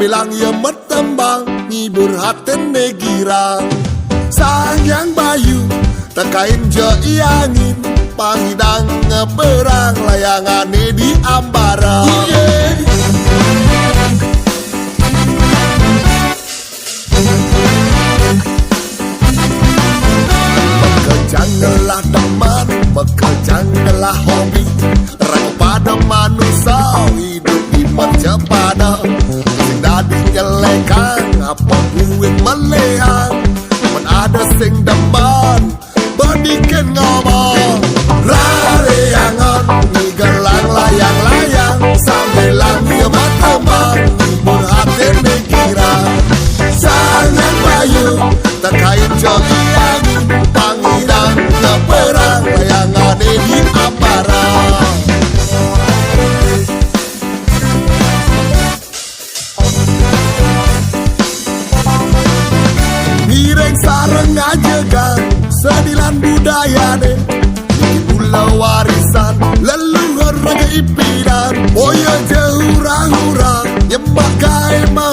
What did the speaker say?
Gamilang ya metembang ngibur hati negirang. Sangyang bayu tekain jo iangin, panghidang ngeberang layangane di ambara. Janganlah teman, janganlah hobi, ragu pada manusia hidup di mercepada. Sing dadi nyelekan apa buit melehang, men ada sing depan bedikin ngomong. Rareangan ngegelang layang-layang, sambilang dia bertembang hibur hati nekira. Sangat bayu terkait jogi angin, panghidang ngeperang layangane di ambara. Mireng sareng ngajegang sedilan budaya deh, pulau warisan leluhur raga ipidan. Boyo jauh hura-hura nyembah gaema